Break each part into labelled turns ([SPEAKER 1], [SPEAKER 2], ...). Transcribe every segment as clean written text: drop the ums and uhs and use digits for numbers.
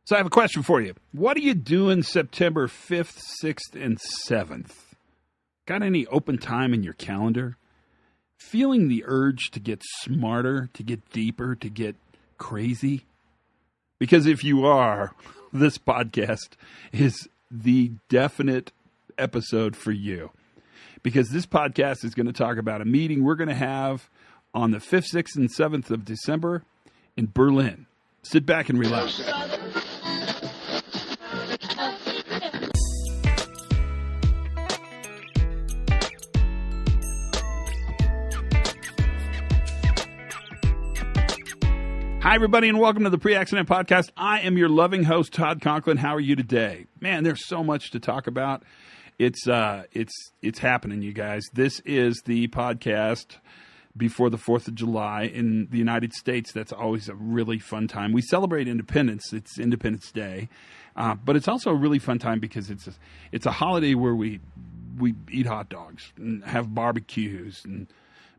[SPEAKER 1] So I have a question for you. What are you doing September 5th, 6th, and 7th? Got any open time in your calendar? Feeling the urge to get smarter, to get deeper, to get crazy? Because if you are, this podcast is the definite episode for you. Because this podcast is going to talk about a meeting we're going to have on the 5th, 6th, and 7th of December in Berlin. Sit back and relax. Hi, everybody, and welcome to the Pre-Accident Podcast. I am your loving host, Todd Conklin. How are you today? Man, there's so much to talk about. It's happening, you guys. This is the podcast before the 4th of July in the United States. That's always a really fun time. We celebrate independence. It's Independence Day. But it's also a really fun time because it's a holiday where we eat hot dogs and have barbecues and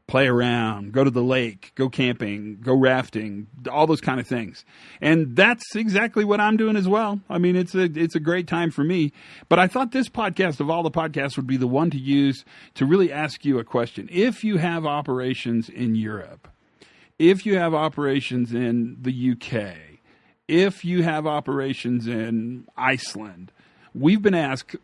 [SPEAKER 1] play around, go to the lake, go camping, go rafting, all those kind of things. And that's exactly what I'm doing as well. I mean, it's a great time for me. But I thought this podcast, of all the podcasts, would be the one to use to really ask you a question. If you have operations in Europe, if you have operations in the UK, if you have operations in Iceland, we've been asked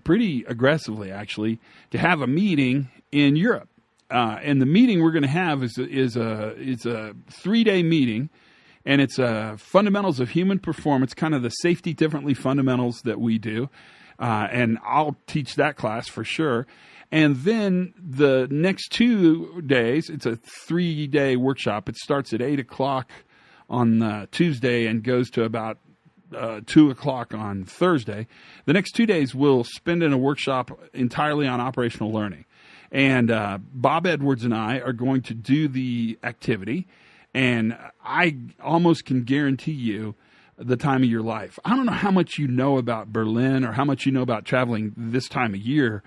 [SPEAKER 1] pretty aggressively, actually, to have a meeting in Europe. And the meeting we're going to have is a 3-day meeting, and it's fundamentals of human performance, kind of the safety differently fundamentals that we do. And I'll teach that class for sure. And then the next 2 days, it's a 3-day workshop. It starts at 8 o'clock on Tuesday and goes to about 2 o'clock on Thursday. The next 2 days we'll spend in a workshop entirely on operational learning. And Bob Edwards and I are going to do the activity, and I almost can guarantee you the time of your life. I don't know how much you know about Berlin or how much you know about traveling this time of year.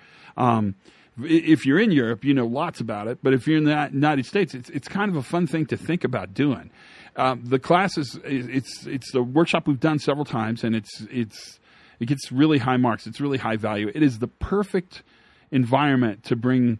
[SPEAKER 1] If you're in Europe, you know lots about it. But if you're in the United States, it's kind of a fun thing to think about doing. The class it's a workshop we've done several times, and it gets really high marks. It's really high value. It is the perfect environment to bring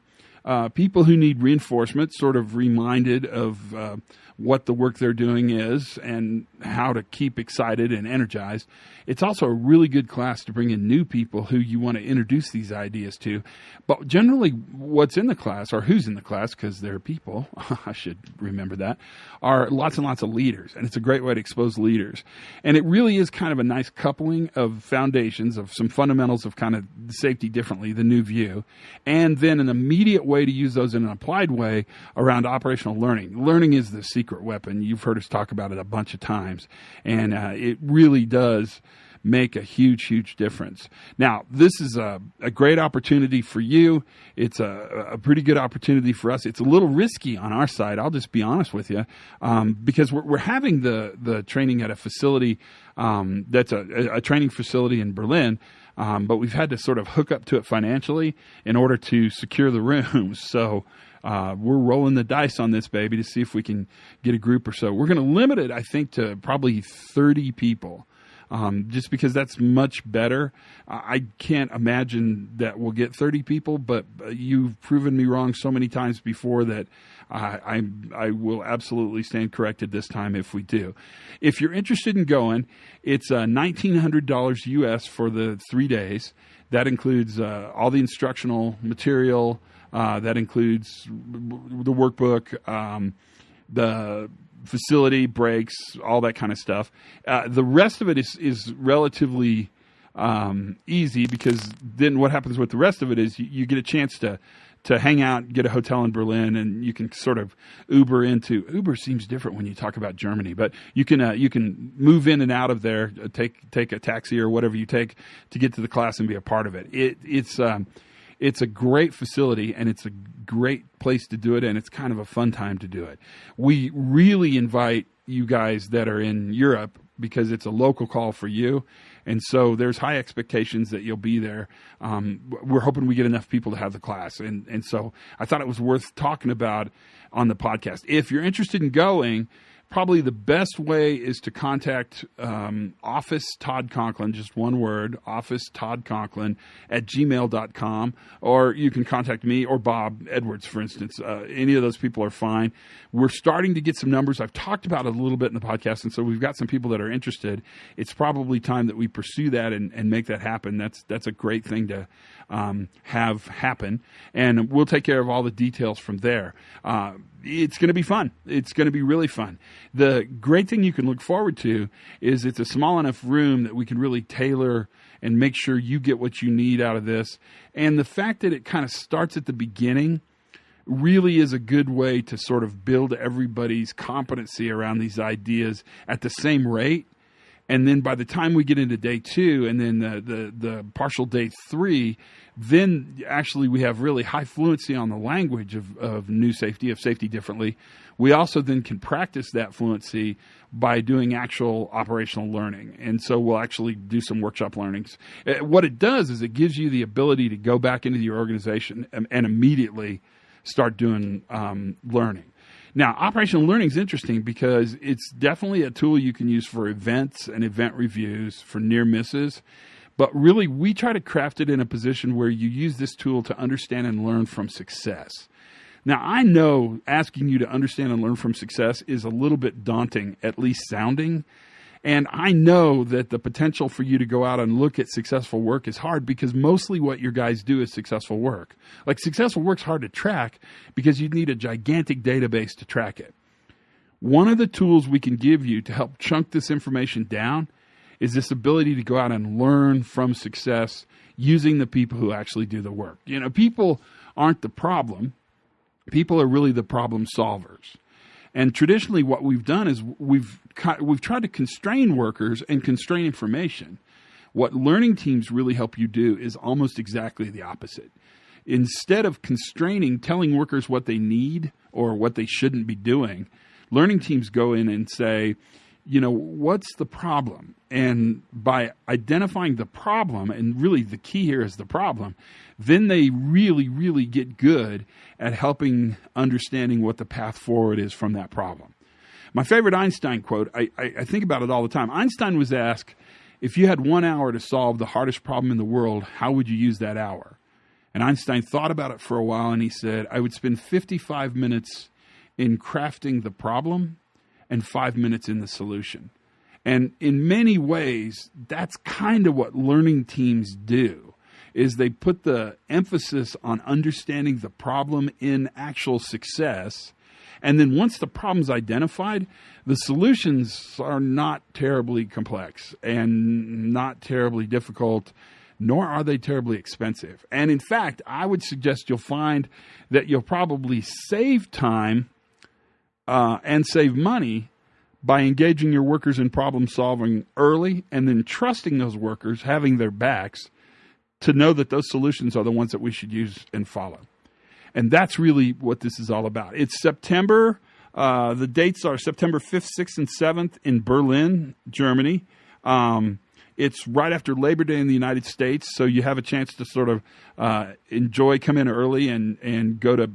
[SPEAKER 1] people who need reinforcement sort of reminded of what the work they're doing is and how to keep excited and energized. It's also a really good class to bring in new people who you want to introduce these ideas to. But generally what's in the class, or who's in the class, because they're people, I should remember that, are lots and lots of leaders. And it's a great way to expose leaders. And it really is kind of a nice coupling of foundations, of some fundamentals of kind of safety differently, the new view, and then an immediate way to use those in an applied way around operational learning. Learning is the secret weapon. You've heard us talk about it a bunch of times, and it really does make a huge, huge difference. Now, this is a great opportunity for you. It's a pretty good opportunity for us. It's a little risky on our side, I'll just be honest with you, because we're having the training at a facility that's a training facility in Berlin, but we've had to sort of hook up to it financially in order to secure the rooms. So we're rolling the dice on this baby to see if we can get a group or so. We're going to limit it, I think, to probably 30 people. Just because that's much better. I can't imagine that we'll get 30 people, but you've proven me wrong so many times before that I will absolutely stand corrected this time if we do. If you're interested in going, it's $1,900 US for the 3 days. That includes all the instructional material. That includes the workbook, the facility, breaks, all that kind of stuff. The rest of it is relatively easy, because then what happens with the rest of it is you get a chance to hang out, get a hotel in Berlin, and you can sort of Uber seems different when you talk about Germany, but you can move in and out of there, take a taxi or whatever you take to get to the class and be a part of it. It's a great facility, and it's a great place to do it, and it's kind of a fun time to do it. We really invite you guys that are in Europe because it's a local call for you, and so there's high expectations that you'll be there. We're hoping we get enough people to have the class, and so I thought it was worth talking about on the podcast. If you're interested in going, probably the best way is to contact Office Todd Conklin, just one word, Office Todd Conklin at gmail.com, or you can contact me or Bob Edwards, for instance. Any of those people are fine. We're starting to get some numbers. I've talked about it a little bit in the podcast, and so we've got some people that are interested. It's probably time that we pursue that and make that happen. That's a great thing to have happen, and we'll take care of all the details from there. It's going to be fun. It's going to be really fun. The great thing you can look forward to is it's a small enough room that we can really tailor and make sure you get what you need out of this. And the fact that it kind of starts at the beginning really is a good way to sort of build everybody's competency around these ideas at the same rate. And then by the time we get into day 2 and then the partial day 3, then actually we have really high fluency on the language of new safety, of safety differently. We also then can practice that fluency by doing actual operational learning. And so we'll actually do some workshop learnings. What it does is it gives you the ability to go back into your organization and immediately start doing learning. Now, operational learning is interesting because it's definitely a tool you can use for events and event reviews, for near misses. But really, we try to craft it in a position where you use this tool to understand and learn from success. Now, I know asking you to understand and learn from success is a little bit daunting, at least sounding. And I know that the potential for you to go out and look at successful work is hard because mostly what your guys do is successful work. Like successful work's hard to track because you need a gigantic database to track it. One of the tools we can give you to help chunk this information down is this ability to go out and learn from success using the people who actually do the work. You know, people aren't the problem. People are really the problem solvers. And traditionally what we've done is we've tried to constrain workers and constrain information. What learning teams really help you do is almost exactly the opposite. Instead of constraining, telling workers what they need or what they shouldn't be doing, learning teams go in and say, you know, what's the problem? And by identifying the problem, and really the key here is the problem, then they really, really get good at helping understanding what the path forward is from that problem. My favorite Einstein quote, I think about it all the time. Einstein was asked, if you had 1 hour to solve the hardest problem in the world, how would you use that hour? And Einstein thought about it for a while and he said, I would spend 55 minutes in crafting the problem and 5 minutes in the solution. And in many ways, that's kind of what learning teams do, is they put the emphasis on understanding the problem in actual success. And then once the problem's identified, the solutions are not terribly complex and not terribly difficult, nor are they terribly expensive. And in fact, I would suggest you'll find that you'll probably save time and save money by engaging your workers in problem solving early and then trusting those workers, having their backs, to know that those solutions are the ones that we should use and follow. And that's really what this is all about. It's September. The dates are September 5th, 6th, and 7th in Berlin, Germany. It's right after Labor Day in the United States, so you have a chance to sort of enjoy, come in early, and go to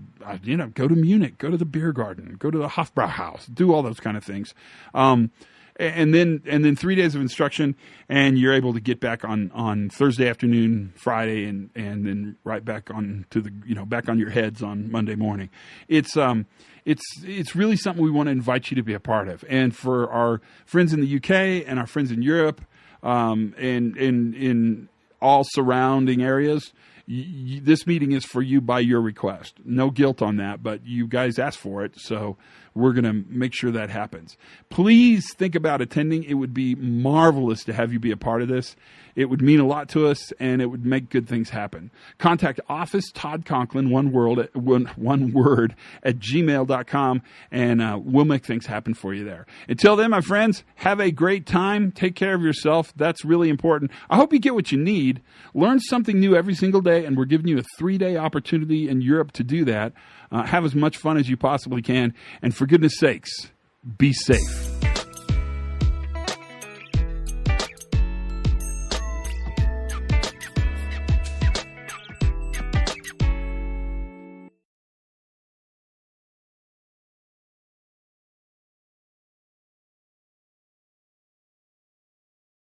[SPEAKER 1] go to Munich, go to the beer garden, go to the Hofbrauhaus, do all those kind of things, and then 3 days of instruction, and you're able to get back on Thursday afternoon, Friday, and then right back on to the back on your heads on Monday morning. It's really something we want to invite you to be a part of, and for our friends in the UK and our friends in Europe. And in all surrounding areas, this meeting is for you by your request. No guilt on that, but you guys asked for it, so we're going to make sure that happens. Please think about attending. It would be marvelous to have you be a part of this. It would mean a lot to us, and it would make good things happen. Contact Office Todd Conklin, one word, at gmail.com, and we'll make things happen for you there. Until then, my friends, have a great time. Take care of yourself. That's really important. I hope you get what you need. Learn something new every single day, and we're giving you a 3-day opportunity in Europe to do that. Have as much fun as you possibly can, and for goodness sakes, be safe.